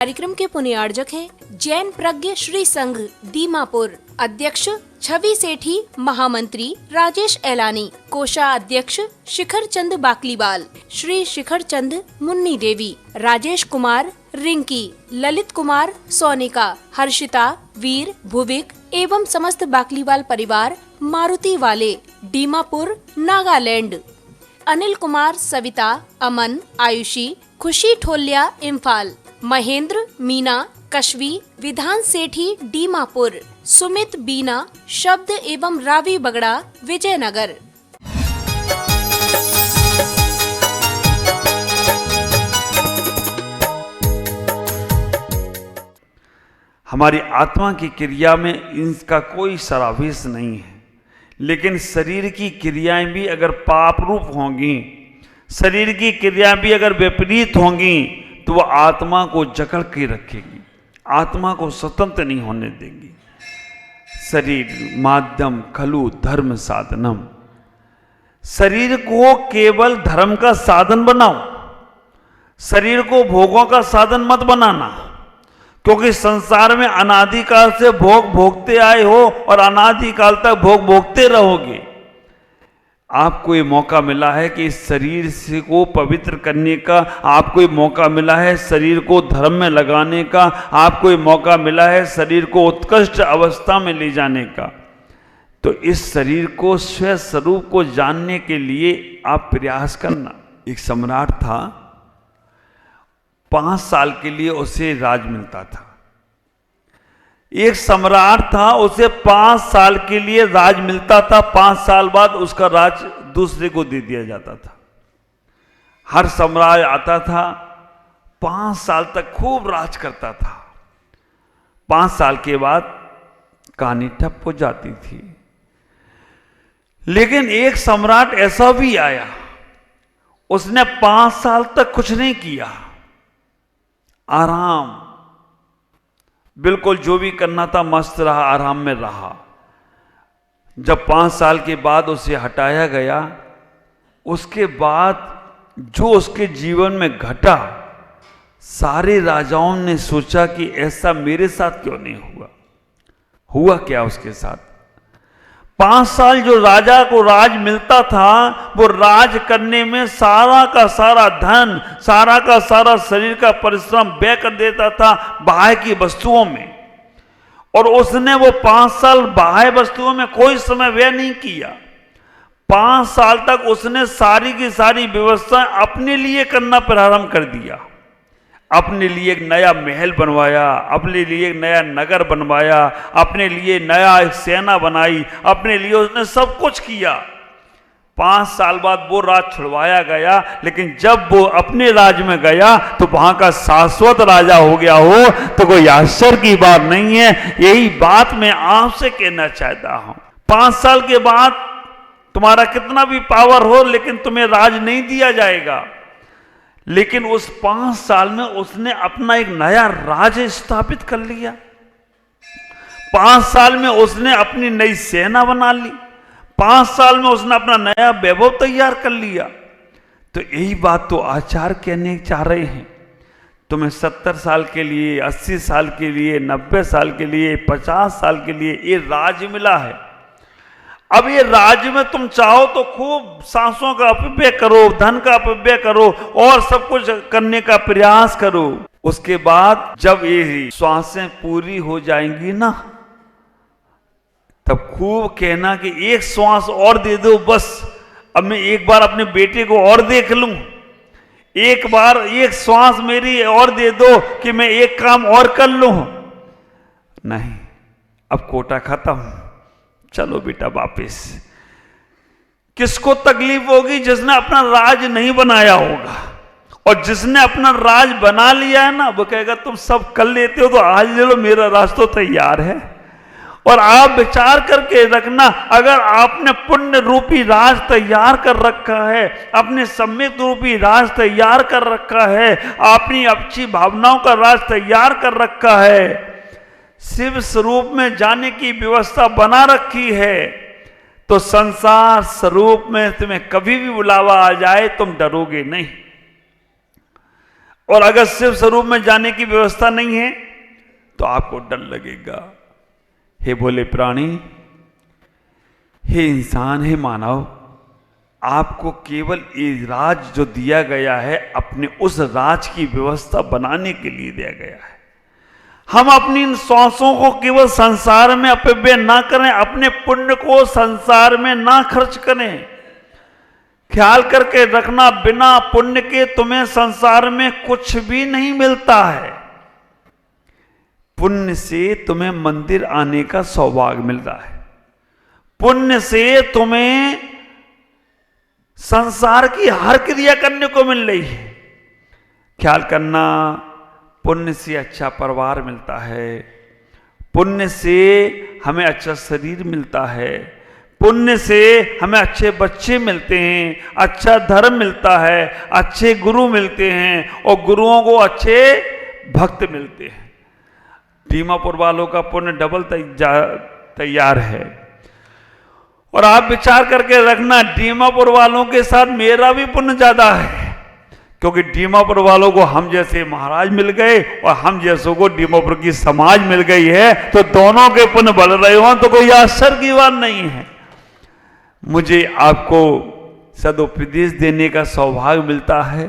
कार्यक्रम के पुण्यार्जक हैं जैन प्रज्ञ श्री संघ दीमापुर, अध्यक्ष छवि सेठी, महामंत्री राजेश एलानी, कोषाध्यक्ष शिखर चंद बाकलीवाल, श्री शिखर चंद मुन्नी देवी, राजेश कुमार रिंकी, ललित कुमार सोनिका, हर्षिता वीर भुविक एवं समस्त बाकलीवाल परिवार मारुति वाले दीमापुर नागालैंड, अनिल कुमार सविता, अमन आयुषी, खुशी ठोलिया इम्फाल, महेंद्र मीना कशवी, विधान सेठी दीमापुर, सुमित बीना शब्द एवं रावी बगड़ा विजयनगर। हमारी आत्मा की क्रिया में इनका कोई सराविस नहीं है, लेकिन शरीर की क्रियाएं भी अगर पाप रूप होंगी, शरीर की क्रियाएं भी अगर विपरीत होंगी तो वह आत्मा को जकड़ के रखेगी, आत्मा को स्वतंत्र नहीं होने देगी। शरीर माध्यम खलु धर्म साधनम, शरीर को केवल धर्म का साधन बनाओ, शरीर को भोगों का साधन मत बनाना, क्योंकि संसार में अनादिकाल से भोग भोगते आए हो और अनादिकाल तक भोग भोगते रहोगे। आपको ये मौका मिला है कि इस शरीर से को पवित्र करने का, आपको ये मौका मिला है शरीर को धर्म में लगाने का, आपको ये मौका मिला है शरीर को उत्कृष्ट अवस्था में ले जाने का। तो इस शरीर को स्व स्वरूप को जानने के लिए आप प्रयास करना। एक सम्राट था, 5 साल के लिए उसे राज मिलता था। एक सम्राट था, उसे 5 साल के लिए राज मिलता था, 5 साल बाद उसका राज दूसरे को दे दिया जाता था। हर सम्राट आता था, 5 साल तक खूब राज करता था, 5 साल के बाद कहानी ठप हो जाती थी। लेकिन एक सम्राट ऐसा भी आया, उसने 5 साल तक कुछ नहीं किया, आराम, बिल्कुल जो भी करना था मस्त रहा, आराम में रहा। जब 5 साल के बाद उसे हटाया गया, उसके बाद जो उसके जीवन में घटा, सारे राजाओं ने सोचा कि ऐसा मेरे साथ क्यों नहीं हुआ। हुआ क्या उसके साथ? 5 साल जो राजा को राज मिलता था, वो राज करने में सारा का सारा धन, सारा का सारा शरीर का परिश्रम व्यय कर देता था बाह्य की वस्तुओं में, और उसने वो 5 साल बाह्य वस्तुओं में कोई समय व्यय नहीं किया। 5 साल तक उसने सारी की सारी व्यवस्था अपने लिए करना प्रारंभ कर दिया। अपने लिए एक नया महल बनवाया, अपने लिए एक नया नगर बनवाया, अपने लिए नया एक सेना बनाई, अपने लिए उसने सब कुछ किया। 5 साल बाद वो राज छुड़वाया गया, लेकिन जब वो अपने राज में गया तो वहां का शाश्वत राजा हो गया हो तो कोई आश्चर्य की बात नहीं है। यही बात मैं आपसे कहना चाहता हूं। 5 साल के बाद तुम्हारा कितना भी पावर हो, लेकिन तुम्हें राज नहीं दिया जाएगा। लेकिन उस 5 साल में उसने अपना एक नया राज स्थापित कर लिया। 5 साल में उसने अपनी नई सेना बना ली, 5 साल में उसने अपना नया वैभव तैयार कर लिया। तो यही बात तो आचार्य कहने चाह रहे हैं। तुम्हें 70 साल के लिए, 80 साल के लिए, 90 साल के लिए, 50 साल के लिए ये राज मिला है। अब ये राज्य में तुम चाहो तो खूब सांसों का अपव्यय करो, धन का अपव्यय करो और सब कुछ करने का प्रयास करो। उसके बाद जब ये श्वासें पूरी हो जाएंगी ना, तब खूब कहना कि एक श्वास और दे दो, बस अब मैं एक बार अपने बेटे को और देख लूं, एक बार एक श्वास मेरी और दे दो कि मैं एक काम और कर लूं। नहीं, अब कोटा खत्म, चलो बेटा वापिस। किसको तकलीफ होगी? जिसने अपना राज नहीं बनाया होगा, और जिसने अपना राज बना लिया है ना, वो कहेगा तुम सब कर लेते हो तो आज ले लो, मेरा राज तो तैयार है। और आप विचार करके रखना, अगर आपने पुण्य रूपी राज तैयार कर रखा है, अपने सम्यक रूपी राज तैयार कर रखा है, अपनी अच्छी भावनाओं का राज तैयार कर रखा है, शिव स्वरूप में जाने की व्यवस्था बना रखी है, तो संसार स्वरूप में तुम्हें कभी भी बुलावा आ जाए तुम डरोगे नहीं। और अगर शिव स्वरूप में जाने की व्यवस्था नहीं है तो आपको डर लगेगा। हे भोले प्राणी, हे इंसान, हे मानव, आपको केवल ये राज जो दिया गया है अपने उस राज की व्यवस्था बनाने के लिए दिया गया है। हम अपनी इन सांसों को केवल संसार में अपव्यय ना करें, अपने पुण्य को संसार में ना खर्च करें। ख्याल करके रखना, बिना पुण्य के तुम्हें संसार में कुछ भी नहीं मिलता है। पुण्य से तुम्हें मंदिर आने का सौभाग्य मिल रहा है, पुण्य से तुम्हें संसार की हर क्रिया करने को मिल रही है। ख्याल करना, पुण्य से अच्छा परिवार मिलता है, पुण्य से हमें अच्छा शरीर मिलता है, पुण्य से हमें अच्छे बच्चे मिलते हैं, अच्छा धर्म मिलता है, अच्छे गुरु मिलते हैं और गुरुओं को अच्छे भक्त मिलते हैं। दीमापुर वालों का पुण्य डबल तैयार है। और आप विचार करके रखना, दीमापुर वालों के साथ मेरा भी पुण्य ज्यादा है, क्योंकि दीमापुर वालों को हम जैसे महाराज मिल गए और हम जैसों को दीमापुर की समाज मिल गई है, तो दोनों के पुण्य बढ़ रहे हो तो कोई आश्चर्य की बात नहीं है। मुझे आपको सदुपदेश देने का सौभाग्य मिलता है,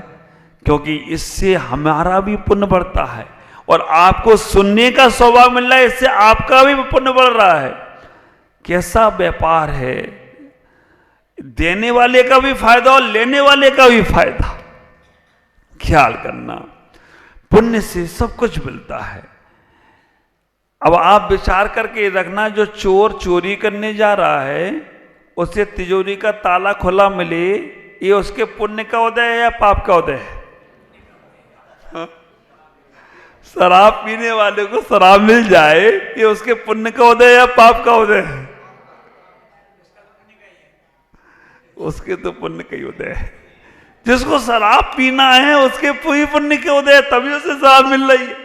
क्योंकि इससे हमारा भी पुण्य बढ़ता है और आपको सुनने का सौभाग्य मिल रहा है, इससे आपका भी पुण्य बढ़ रहा है। कैसा व्यापार है, देने वाले का भी फायदा और लेने वाले का भी फायदा। ख्याल करना, पुण्य से सब कुछ मिलता है। अब आप विचार करके रखना, जो चोर चोरी करने जा रहा है उसे तिजोरी का ताला खुला मिले, ये उसके पुण्य का उदय है या पाप का उदय है? शराब पीने वाले को शराब मिल जाए, ये उसके पुण्य का उदय या पाप का उदय है? उसके तो पुण्य का ही उदय है। जिसको शराब पीना है उसके पूरी पुण्य के उदय, तभी उसे शराब मिल रही है।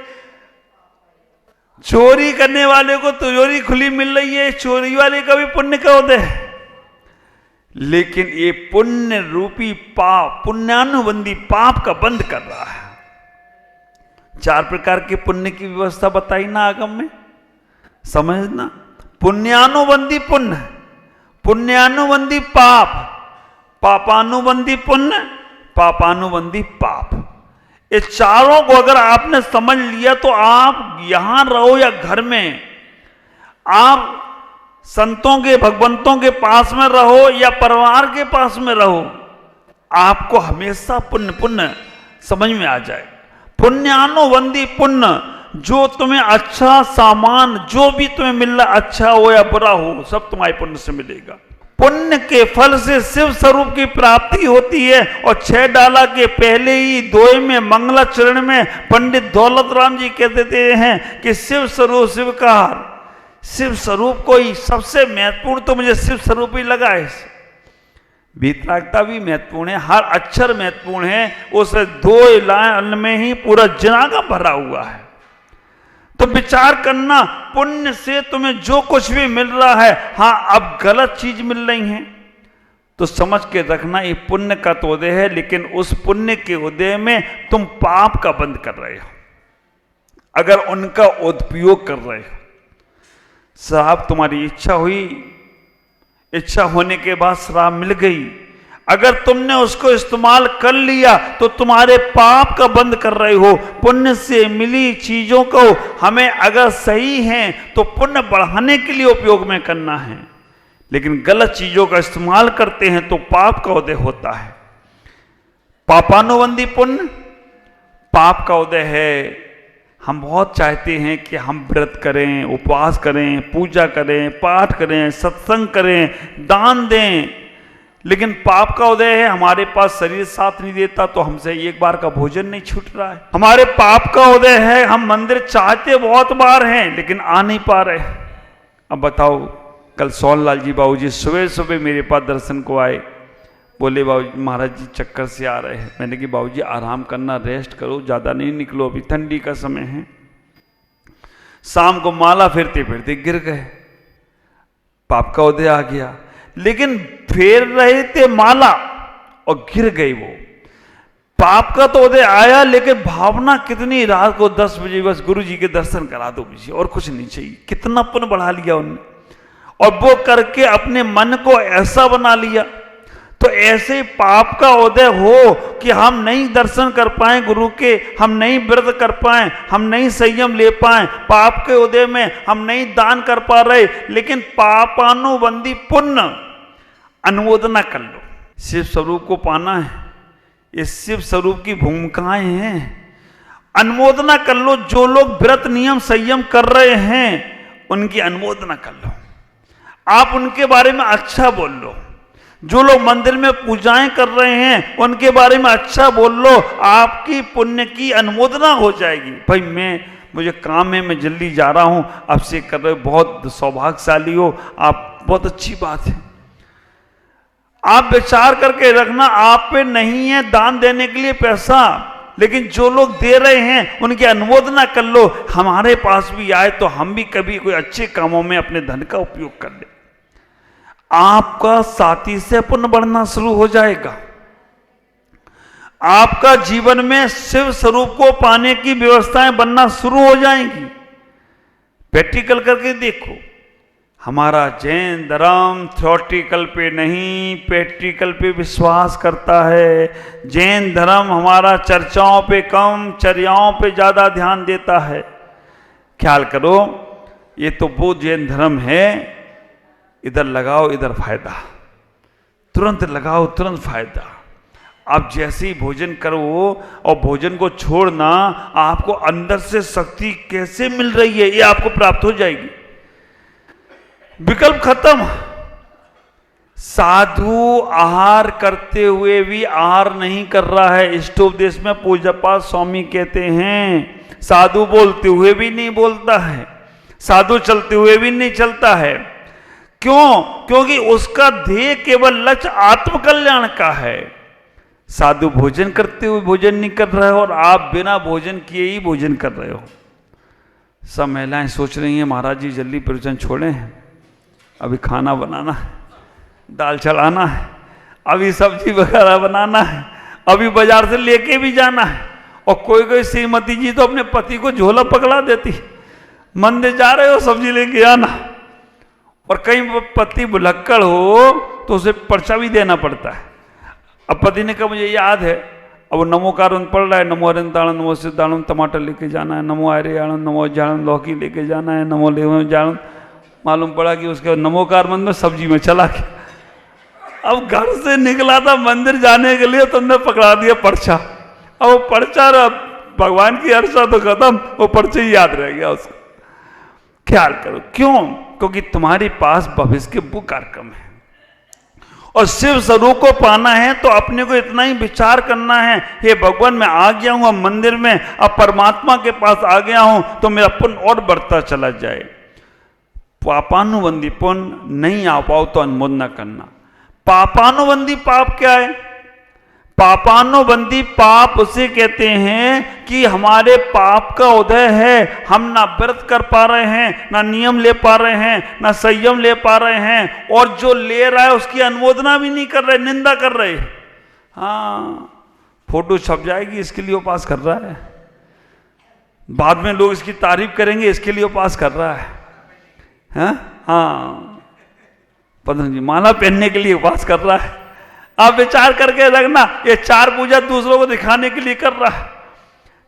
चोरी करने वाले को तिजोरी खुली मिल रही है, चोरी वाले का भी पुण्य का उदय है। लेकिन ये पुण्य रूपी पाप, पुण्यानुबंधी पाप का बंद कर रहा है। 4 प्रकार के पुण्य की व्यवस्था बताई ना आगम में, समझना। पुण्यानुबंधी पुण्य, पुण्यानुबंधी पाप, पापानुबंधी पुण्य, पापानुबंधी पाप। ये चारों को अगर आपने समझ लिया तो आप यहां रहो या घर में, आप संतों के भगवंतों के पास में रहो या परिवार के पास में रहो, आपको हमेशा पुण्य पुण्य समझ में आ जाए। पुण्यानुबंधी पुण्य, जो तुम्हें अच्छा सामान, जो भी तुम्हें मिल रहा, अच्छा हो या बुरा हो, सब तुम्हारे पुण्य से मिलेगा। पुण्य के फल से शिव स्वरूप की प्राप्ति होती है। और 6 डाला के पहले ही दोहे में मंगलाचरण में पंडित दौलत राम जी कह देते हैं कि शिव स्वरूप शिवकार, शिव स्वरूप को ही सबसे महत्वपूर्ण तो मुझे शिव स्वरूप ही लगा है। वितरागता भी महत्वपूर्ण है, हर अक्षर महत्वपूर्ण है, उस 2 लाइन में ही पूरा जनागम भरा हुआ है। तो विचार करना, पुण्य से तुम्हें जो कुछ भी मिल रहा है, हाँ अब गलत चीज मिल रही है तो समझ के रखना, ये पुण्य का तो उदय है, लेकिन उस पुण्य के उदय में तुम पाप का बंद कर रहे हो अगर उनका उपयोग कर रहे हो। शराब तुम्हारी इच्छा हुई, इच्छा होने के बाद शराब मिल गई, अगर तुमने उसको इस्तेमाल कर लिया तो तुम्हारे पाप का बंद कर रहे हो। पुण्य से मिली चीजों को हमें अगर सही है तो पुण्य बढ़ाने के लिए उपयोग में करना है, लेकिन गलत चीजों का इस्तेमाल करते हैं तो पाप का उदय होता है। पापानुबंधी पुण्य, पाप का उदय है। हम बहुत चाहते हैं कि हम व्रत करें, उपवास करें, पूजा करें, पाठ करें, सत्संग करें, दान दें, लेकिन पाप का उदय है, हमारे पास शरीर साथ नहीं देता तो हमसे एक बार का भोजन नहीं छूट रहा है। हमारे पाप का उदय है, हम मंदिर चाहते बहुत बार हैं लेकिन आ नहीं पा रहे। अब बताओ, कल सोनलाल जी बाबू जी सुबह सुबह मेरे पास दर्शन को आए, बोले बाबू महाराज जी चक्कर से आ रहे हैं। मैंने कहा बाबू जी आराम करना, रेस्ट करो, ज्यादा नहीं निकलो, अभी ठंडी का समय है। शाम को माला फिरते फिरते गिर गए, पाप का उदय आ गया। लेकिन फेर रहे थे माला और गिर गई वो। पाप का तो उदय आया, लेकिन भावना कितनी, रात को 10 बजे बस गुरु जी के दर्शन करा दो मुझे, और कुछ नहीं चाहिए। कितना पुण्य बढ़ा लिया उनने, और वो करके अपने मन को ऐसा बना लिया। तो ऐसे पाप का उदय हो कि हम नहीं दर्शन कर पाए गुरु के, हम नहीं व्रत कर पाए, हम नहीं संयम ले पाए, पाप के उदय में हम नहीं दान कर पा रहे, लेकिन पापानुबंधी पुण्य अनुमोदना कर लो। शिव स्वरूप को पाना है, ये शिव स्वरूप की भूमिकाएं हैं। अनुमोदना कर लो, जो लोग व्रत नियम संयम कर रहे हैं उनकी अनुमोदना कर लो, आप उनके बारे में अच्छा बोल लो। जो लोग मंदिर में पूजाएं कर रहे हैं उनके बारे में अच्छा बोल लो, आपकी पुण्य की अनुमोदना हो जाएगी। भाई मुझे काम है, मैं जल्दी जा रहा हूं, आपसे कर रहे हो, बहुत सौभाग्यशाली हो आप, बहुत अच्छी बात है। आप विचार करके रखना, आप पे नहीं है दान देने के लिए पैसा, लेकिन जो लोग दे रहे हैं उनकी अनुमोदना कर लो। हमारे पास भी आए तो हम भी कभी कोई अच्छे कामों में अपने धन का उपयोग कर ले। आपका साथी से पुण्य बढ़ना शुरू हो जाएगा। आपका जीवन में शिव स्वरूप को पाने की व्यवस्थाएं बनना शुरू हो जाएंगी। प्रैक्टिकल करके देखो, हमारा जैन धर्म थ्योरेटिकल पे नहीं, प्रैक्टिकल पे विश्वास करता है। जैन धर्म हमारा चर्चाओं पे कम, चर्याओं पे ज्यादा ध्यान देता है। ख्याल करो, ये तो वो जैन धर्म है, इधर लगाओ इधर फायदा, तुरंत लगाओ तुरंत फायदा। आप जैसे ही भोजन करो और भोजन को छोड़ना, आपको अंदर से शक्ति कैसे मिल रही है ये आपको प्राप्त हो जाएगी। विकल्प खत्म। साधु आहार करते हुए भी आहार नहीं कर रहा है। इष्टोपदेश में पूज्य पाद स्वामी कहते हैं, साधु बोलते हुए भी नहीं बोलता है, साधु चलते हुए भी नहीं चलता है। क्यों? क्योंकि उसका ध्येय केवल लक्ष्य आत्मकल्याण का है। साधु भोजन करते हुए भोजन नहीं कर रहे हो, और आप बिना भोजन किए ही भोजन कर रहे हो। सब महिलाएं सोच रही हैं महाराज जी जल्दी प्रवचन छोड़ें, अभी खाना बनाना है, दाल चढ़ाना है, अभी सब्जी वगैरह बनाना है, अभी बाजार से लेके भी जाना है। और कोई कोई श्रीमती जी तो अपने पति को झोला पकड़ा देती, मंदिर जा रहे हो सब्जी लेके आना। और कहीं पति भुलक्कड़ हो तो उसे पर्चा भी देना पड़ता है। अब पति ने कहा मुझे याद है, अब वो नमो कारण पढ़ रहा है, नमो अरंताणम नमो सिद्धाणम, टमाटर लेके जाना है, नमो आर्याणम नमो जाणम, लौकी लेके जाना है, नमो ले जाणम। मालूम पड़ा कि उसके नमो कारमन में सब्जी में चला गया। अब घर से निकला था मंदिर जाने के लिए, तुमने पकड़ा दिया पर्चा। अब वो पर्चा भगवान की अर्चा तो खत्म, वो पर्चे ही याद रह गया उसको। ख्याल करो, क्यों? क्योंकि तुम्हारे पास भविष्य के वो कार्यक्रम है। और शिव स्वरूप को पाना है तो अपने को इतना ही विचार करना है, हे भगवान मैं आ गया हूं अब मंदिर में, अब परमात्मा के पास आ गया हूं, तो मेरा पुण्य और बढ़ता चला जाए। पापानुबंधी पुण्य नहीं आ पाओ तो अनुमोदना करना। पापानुबंधी पाप क्या है? पापानुबंधी पाप उसे कहते हैं कि हमारे पाप का उदय है, हम ना व्रत कर पा रहे हैं, ना नियम ले पा रहे हैं, ना संयम ले पा रहे हैं, और जो ले रहा है उसकी अनुमोदना भी नहीं कर रहे, निंदा कर रहे। हाँ, फोटो छप जाएगी इसके लिए उपास कर रहा है, बाद में लोग इसकी तारीफ करेंगे इसके लिए उपास कर रहा है। हाँ, पता नहीं माला पहनने के लिए उपास कर रहा है। आप विचार करके रखना, ये 4 पूजा दूसरों को दिखाने के लिए कर रहा है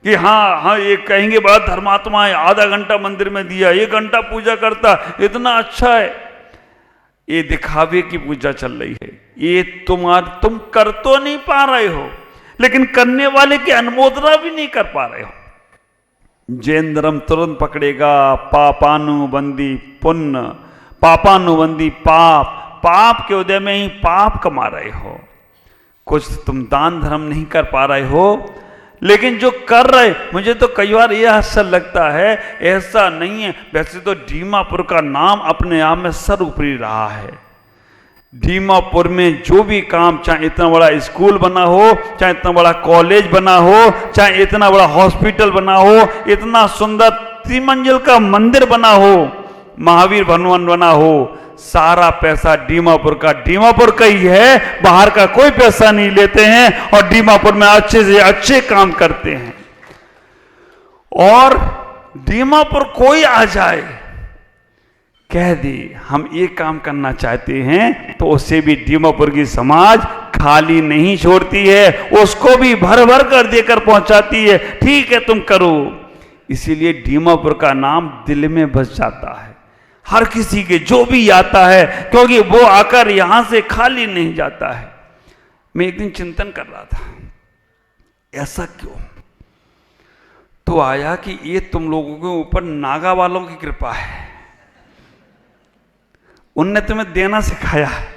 कि हाँ ये कहेंगे बड़ा धर्मात्मा है, आधा घंटा मंदिर में दिया, 1 घंटा पूजा करता, इतना अच्छा है। ये दिखावे की पूजा चल रही है। ये तुम कर तो नहीं पा रहे हो, लेकिन करने वाले की अनुमोदना भी नहीं कर पा रहे हो। जैन धर्म तुरंत पकड़ेगा पापानुबंधी पुण्य, पापानुबंधी पाप, पाप के उदय में ही पाप कमा रहे हो। कुछ तुम दान धर्म नहीं कर पा रहे हो, लेकिन जो कर रहे, मुझे तो कई बार यह आश्चर्य लगता है, ऐसा नहीं है। वैसे तो दीमापुर का नाम अपने आप में सर्वोपरि रहा है। दीमापुर में जो भी काम, चाहे इतना बड़ा स्कूल बना हो, चाहे इतना बड़ा कॉलेज बना हो, चाहे इतना बड़ा हॉस्पिटल बना हो, इतना सुंदर 3 मंजिल का मंदिर बना हो, महावीर भवन बना हो, सारा पैसा दीमापुर का ही है, बाहर का कोई पैसा नहीं लेते हैं और दीमापुर में अच्छे से अच्छे काम करते हैं। और दीमापुर कोई आ जाए कह दे हम ये काम करना चाहते हैं तो उससे भी दीमापुर की समाज खाली नहीं छोड़ती है, उसको भी भर भर कर देकर पहुंचाती है। ठीक है तुम करो। इसीलिए दीमापुर का नाम दिल में बस जाता है हर किसी के, जो भी आता है, क्योंकि वो आकर यहां से खाली नहीं जाता है। मैं एक दिन चिंतन कर रहा था ऐसा क्यों, तो आया कि ये तुम लोगों के ऊपर नागा वालों की कृपा है, उनने तुम्हें देना सिखाया है।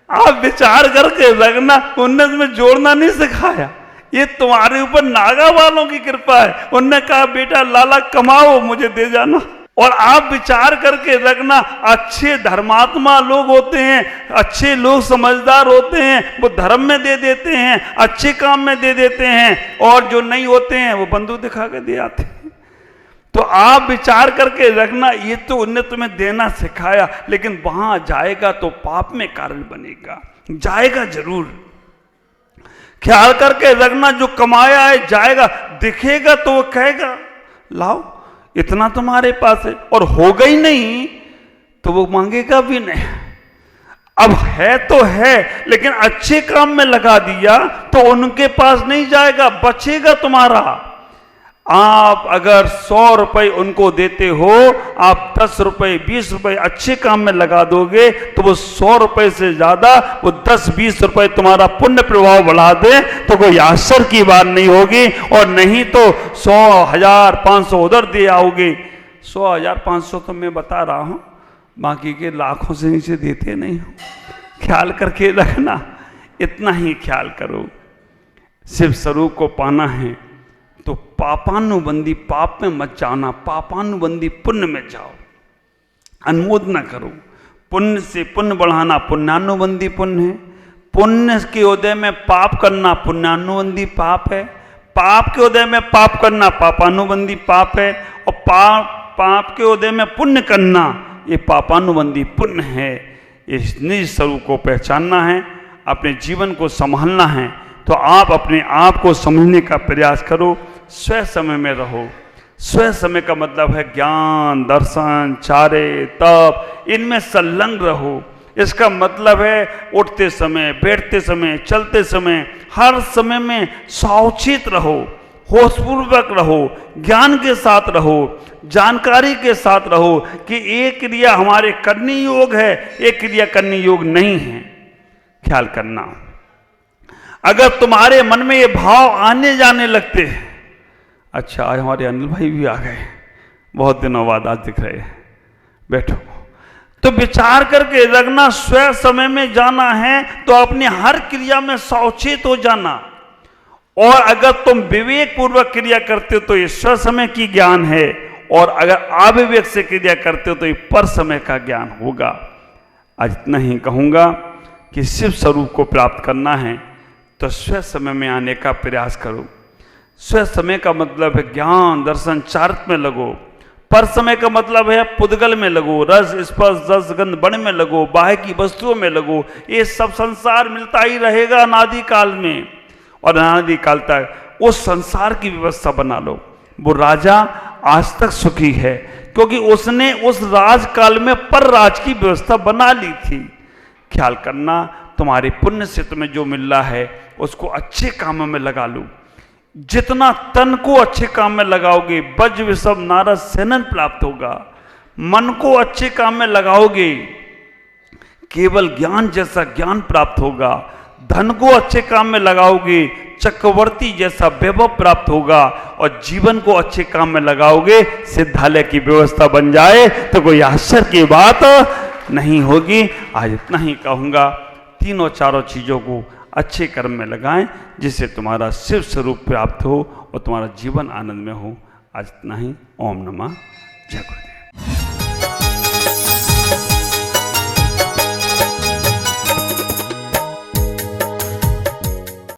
आप विचार करके रखना, उनने तुम्हें जोड़ना नहीं सिखाया, ये तुम्हारे ऊपर नागा वालों की कृपा है। उनने कहा बेटा लाला कमाओ मुझे दे जाना। और आप विचार करके रखना, अच्छे धर्मात्मा लोग होते हैं, अच्छे लोग समझदार होते हैं, वो धर्म में दे देते हैं, अच्छे काम में दे देते हैं, और जो नहीं होते हैं वो बंदूक दिखा के दे आते हैं। तो आप विचार करके रखना, ये तो उनने तुम्हें देना सिखाया, लेकिन वहां जाएगा तो पाप में कारण बनेगा, जाएगा जरूर। ख्याल करके रखना, जो कमाया है जाएगा, दिखेगा तो वो कहेगा लाओ इतना तुम्हारे पास है, और होगा ही नहीं तो वो मांगेगा भी नहीं। अब है तो है, लेकिन अच्छे काम में लगा दिया तो उनके पास नहीं जाएगा, बचेगा तुम्हारा। आप अगर 100 रुपए उनको देते हो, आप 10 रुपए 20 रुपए अच्छे काम में लगा दोगे तो वो 100 रुपए से ज्यादा वो 10-20 रुपए तुम्हारा पुण्य प्रभाव बढ़ा दे तो कोई आश्चर्य की बात नहीं होगी। और नहीं तो 100,000-500 उधर दे आओगे। 100,000-500 तो मैं बता रहा हूं, बाकी के लाखों से नीचे देते नहीं हो। ख्याल करके रखना, इतना ही ख्याल करो। शिव स्वरूप को पाना है तो पापानुबंदी पाप में मत जाना, पापानुबंदी पुण्य में जाओ। अनुमोदना करो, पुण्य से पुण्य बढ़ाना पुण्यानुबंदी पुण्य है। पुण्य के उदय में पाप करना पुण्यानुबंदी पाप है, पाप के उदय में पाप करना पापानुबंदी पाप है, और पाप के उदय में पुण्य करना ये पापानुबंदी पुण्य है। इस निज स्वरूप को पहचानना है, अपने जीवन को संभालना है, तो आप अपने आप को समझने का प्रयास करो। स्व समय में रहो। स्व समय का मतलब है ज्ञान, दर्शन, चारे, तप, इनमें संलग्न रहो। इसका मतलब है उठते समय, बैठते समय, चलते समय, हर समय में सावचेत रहो, होशपूर्वक रहो, ज्ञान के साथ रहो, जानकारी के साथ रहो कि एक क्रिया हमारे करने योग है, एक क्रिया करने योग नहीं है। ख्याल करना, अगर तुम्हारे मन में ये भाव आने जाने लगते हैं, अच्छा आज हमारे अनिल भाई भी आ गए, बहुत दिनों बाद आज दिख रहे हैं, बैठो, तो विचार करके रखना स्व समय में जाना है तो अपनी हर क्रिया में सावचेत हो जाना। और अगर तुम विवेक पूर्वक क्रिया करते हो तो ये स्व समय की ज्ञान है, और अगर अविवेक से क्रिया करते हो तो ये पर समय का ज्ञान होगा। आज इतना ही कहूँगा कि शिव स्वरूप को प्राप्त करना है तो स्व समय में आने का प्रयास करो। स्व समय का मतलब है ज्ञान, दर्शन, चारित्र में लगो। पर समय का मतलब है पुद्गल में लगो, रस, स्पर्श, रस, गंध, बण में लगो, बाह्य की वस्तुओं में लगो। ये सब संसार मिलता ही रहेगा अनादि काल में, और अनादि काल तक उस संसार की व्यवस्था बना लो। वो राजा आज तक सुखी है क्योंकि उसने उस राजकाल में पर राज की व्यवस्था बना ली थी। ख्याल करना, तुम्हारे पुण्य से तुम्हें जो मिल रहा है उसको अच्छे कामों में लगा लो। जितना तन को अच्छे काम में लगाओगे वज्र विषम नारद सेनन प्राप्त होगा। मन को अच्छे काम में लगाओगे केवल ज्ञान जैसा ज्ञान प्राप्त होगा। धन को अच्छे काम में लगाओगे चक्रवर्ती जैसा वैभव प्राप्त होगा। और जीवन को अच्छे काम में लगाओगे सिद्धालय की व्यवस्था बन जाए तो कोई आश्चर्य की बात नहीं होगी। आज इतना ही कहूँगा, तीनों चारों चीज़ों को अच्छे कर्म में लगाएं जिससे तुम्हारा शिव स्वरूप प्राप्त हो और तुम्हारा जीवन आनंद में हो। आज इतना ही। ओम नमः जय गुरुदेव।